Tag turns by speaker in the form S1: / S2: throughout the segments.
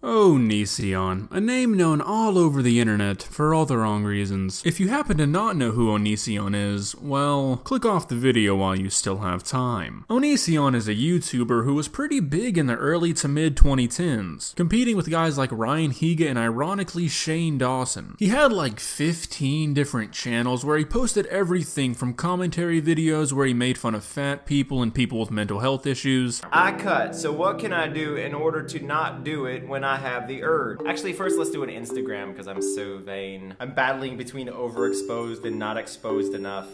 S1: Onision, a name known all over the internet for all the wrong reasons. If you happen to not know who Onision is, well, click off the video while you still have time. Onision is a YouTuber who was pretty big in the early to mid 2010s, competing with guys like Ryan Higa and ironically Shane Dawson. He had like 15 different channels where he posted everything from commentary videos where he made fun of fat people and people with mental health issues.
S2: I cut, so what can I do in order to not do it when I have the urge? Actually, first let's do an Instagram because I'm so vain. I'm battling between overexposed and not exposed enough.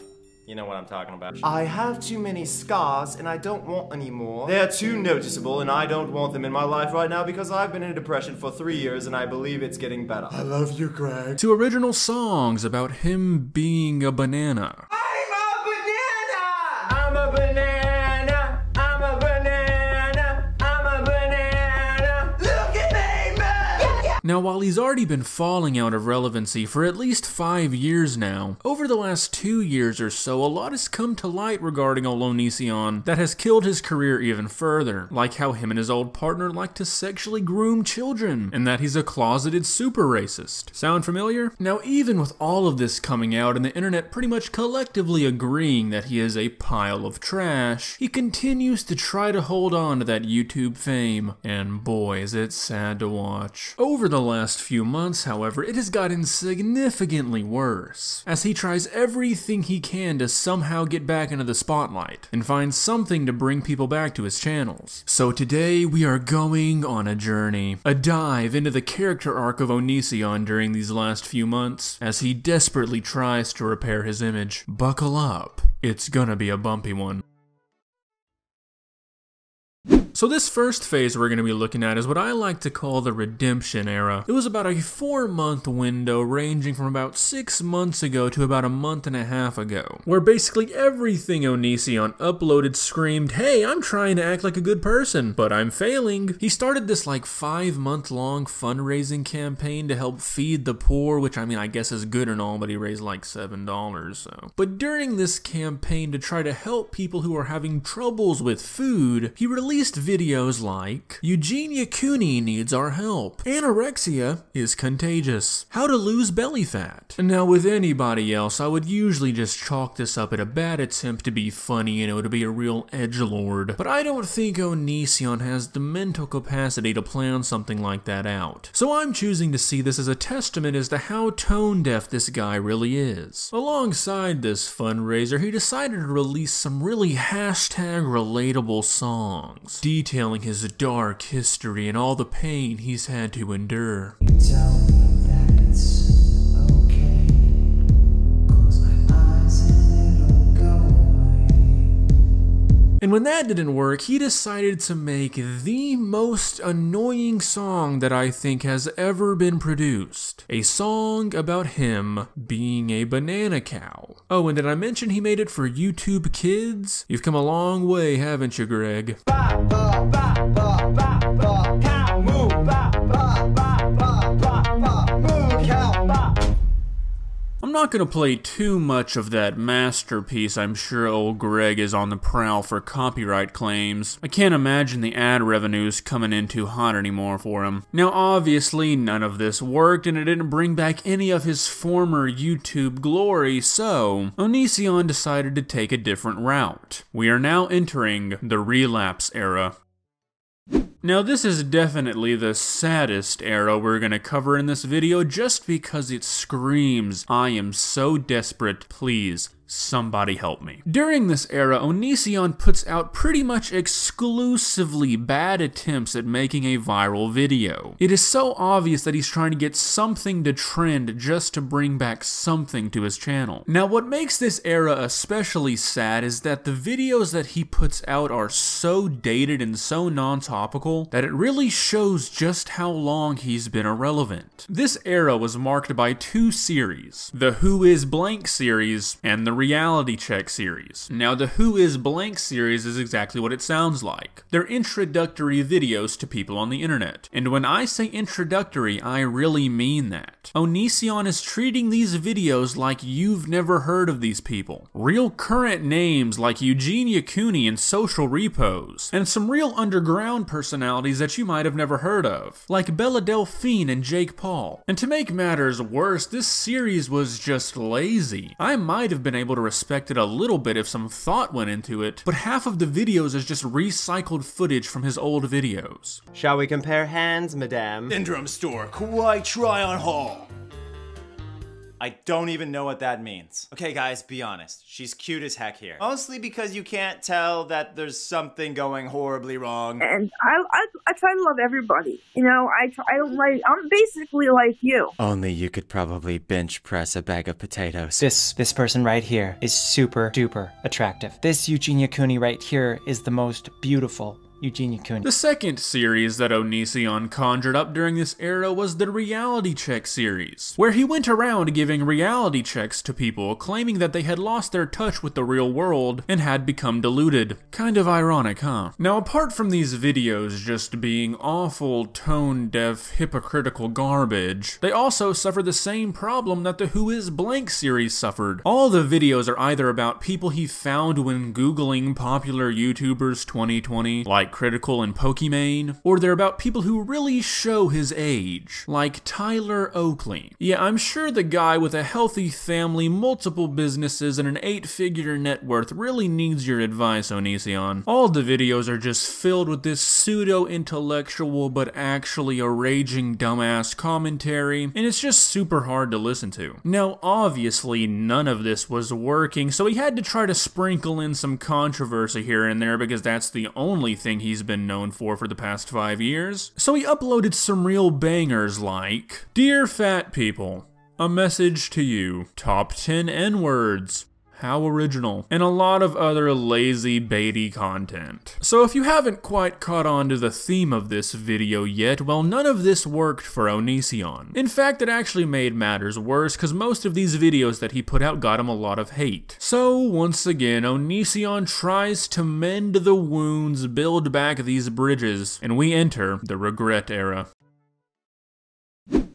S2: You know what I'm talking about. I have too many scars and I don't want any more. They're too noticeable and I don't want them in my life right now because I've been in depression for 3 years and I believe it's getting better. I love you, Greg.
S1: To original songs about him being a banana.
S2: I'm a banana! I'm a banana! I'm a banana! I'm a banana! Look at me, man!
S1: Now, while he's already been falling out of relevancy for at least 5 years now, over the last 2 years or so, a lot has come to light regarding Onision that has killed his career even further, like how him and his old partner like to sexually groom children, and that he's a closeted super racist. Sound familiar? Now, even with all of this coming out and the internet pretty much collectively agreeing that he is a pile of trash, he continues to try to hold on to that YouTube fame, and boy is it sad to watch. Over the last few months, however, it has gotten significantly worse, as he tries everything he can to somehow get back into the spotlight and find something to bring people back to his channels. So today we are going on a journey, a dive into the character arc of Onision during these last few months, as he desperately tries to repair his image. Buckle up, it's gonna be a bumpy one. So this first phase we're going to be looking at is what I like to call the redemption era. It was about a 4-month window ranging from about 6 months ago to about a month and a half ago, where basically everything Onision uploaded screamed, hey, I'm trying to act like a good person, but I'm failing. He started this like 5-month-long fundraising campaign to help feed the poor, which I mean I guess is good and all, but he raised like $7 so. But during this campaign to try to help people who are having troubles with food, he released videos like, Eugenia Cooney needs our help, anorexia is contagious, how to lose belly fat. And now with anybody else, I would usually just chalk this up at a bad attempt to be funny, you know, to be a real edgelord. But I don't think Onision has the mental capacity to plan something like that out. So I'm choosing to see this as a testament as to how tone deaf this guy really is. Alongside this fundraiser, he decided to release some really hashtag relatable songs, detailing his dark history and all the pain he's had to endure.
S3: You tell me that it's okay, close my eyes and it'll go away.
S1: And when that didn't work, he decided to make the most annoying song that I think has ever been produced. A song about him being a banana cow. Oh, and did I mention he made it for YouTube Kids? You've come a long way, haven't you, Greg? I'm not gonna play too much of that masterpiece. I'm sure old Greg is on the prowl for copyright claims. I can't imagine the ad revenues coming in too hot anymore for him. Now obviously none of this worked and it didn't bring back any of his former YouTube glory, so Onision decided to take a different route. We are now entering the Relapse Era. Now this is definitely the saddest era we're gonna cover in this video just because it screams, I am so desperate, please, somebody help me. During this era, Onision puts out pretty much exclusively bad attempts at making a viral video. It is so obvious that he's trying to get something to trend just to bring back something to his channel. Now what makes this era especially sad is that the videos that he puts out are so dated and so non-topical that it really shows just how long he's been irrelevant. This era was marked by 2 series, the Who Is Blank series and the Reality Check series. Now, the Who Is Blank series is exactly what it sounds like. They're introductory videos to people on the internet. And when I say introductory, I really mean that. Onision is treating these videos like you've never heard of these people. Real current names like Eugenia Cooney and Social Repos, and some real underground personalities that you might have never heard of, like Bella Delphine and Jake Paul. And to make matters worse, this series was just lazy. I might have been able to respect it a little bit if some thought went into it, but half of the videos is just recycled footage from his old videos.
S2: Shall we compare hands, madame?
S4: Syndrome store, Kawaii try-on haul. I don't even know what that means. Okay guys, be honest. She's cute as heck here. Mostly because you can't tell that there's something going horribly wrong.
S5: And I try to love everybody. You know, I'm basically like you.
S6: Only you could probably bench press a bag of potatoes.
S7: This person right here is super duper attractive. This Eugenia Cooney right here is the most beautiful Eugenia Cooney.
S1: The second series that Onision conjured up during this era was the Reality Check series, where he went around giving reality checks to people claiming that they had lost their touch with the real world and had become deluded. Kind of ironic, huh? Now, apart from these videos just being awful, tone-deaf, hypocritical garbage, they also suffer the same problem that the Who Is Blank series suffered. All the videos are either about people he found when Googling popular YouTubers 2020, like Critical and Pokimane, or they're about people who really show his age, like Tyler Oakley. Yeah, I'm sure the guy with a healthy family, multiple businesses, and an 8-figure net worth really needs your advice, Onision. All the videos are just filled with this pseudo-intellectual but actually a raging dumbass commentary, and it's just super hard to listen to. Now, obviously, none of this was working, so he had to try to sprinkle in some controversy here and there because that's the only thing he's been known for the past 5 years. So he uploaded some real bangers like, "Dear fat people, a message to you, top 10 N-words. How original," and a lot of other lazy baity content. So if you haven't quite caught on to the theme of this video yet, well, none of this worked for Onision. In fact, it actually made matters worse because most of these videos that he put out got him a lot of hate. So once again, Onision tries to mend the wounds, build back these bridges, and we enter the regret era.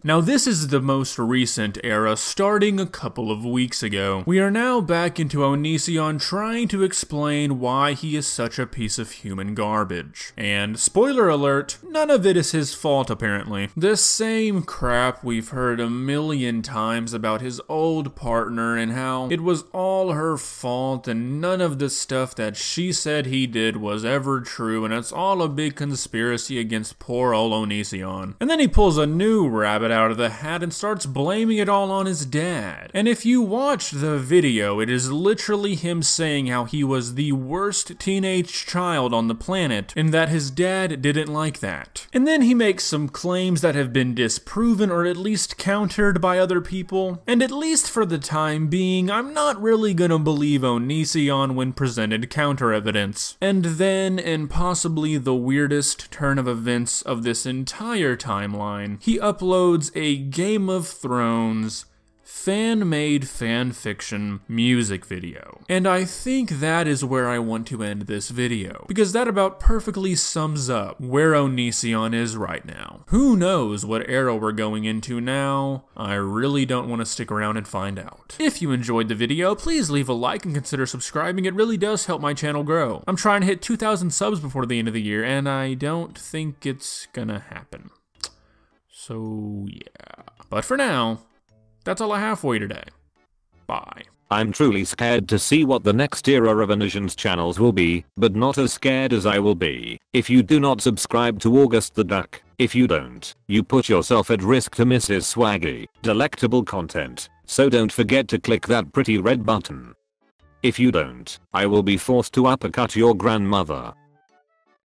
S1: Now this is the most recent era, starting a couple of weeks ago. We are now back into Onision trying to explain why he is such a piece of human garbage. And spoiler alert, none of it is his fault apparently. The same crap we've heard a million times about his old partner and how it was all her fault and none of the stuff that she said he did was ever true and it's all a big conspiracy against poor old Onision. And then he pulls a new rabbit out of the hat and starts blaming it all on his dad. And if you watched the video, it is literally him saying how he was the worst teenage child on the planet and that his dad didn't like that. And then he makes some claims that have been disproven or at least countered by other people. And at least for the time being, I'm not really gonna believe Onision when presented counter evidence. And then, in possibly the weirdest turn of events of this entire timeline, he uploads a Game of Thrones fan-made fanfiction music video. And I think that is where I want to end this video, because that about perfectly sums up where Onision is right now. Who knows what era we're going into now? I really don't want to stick around and find out. If you enjoyed the video, please leave a like and consider subscribing. It really does help my channel grow. I'm trying to hit 2,000 subs before the end of the year, and I don't think it's gonna happen. So yeah. But for now, that's all I have for you today. Bye.
S8: I'm truly scared to see what the next era of Onision's channels will be, but not as scared as I will be if you do not subscribe to AugustTheDuck. If you don't, you put yourself at risk to miss his swaggy, delectable content, so don't forget to click that pretty red button. If you don't, I will be forced to uppercut your grandmother.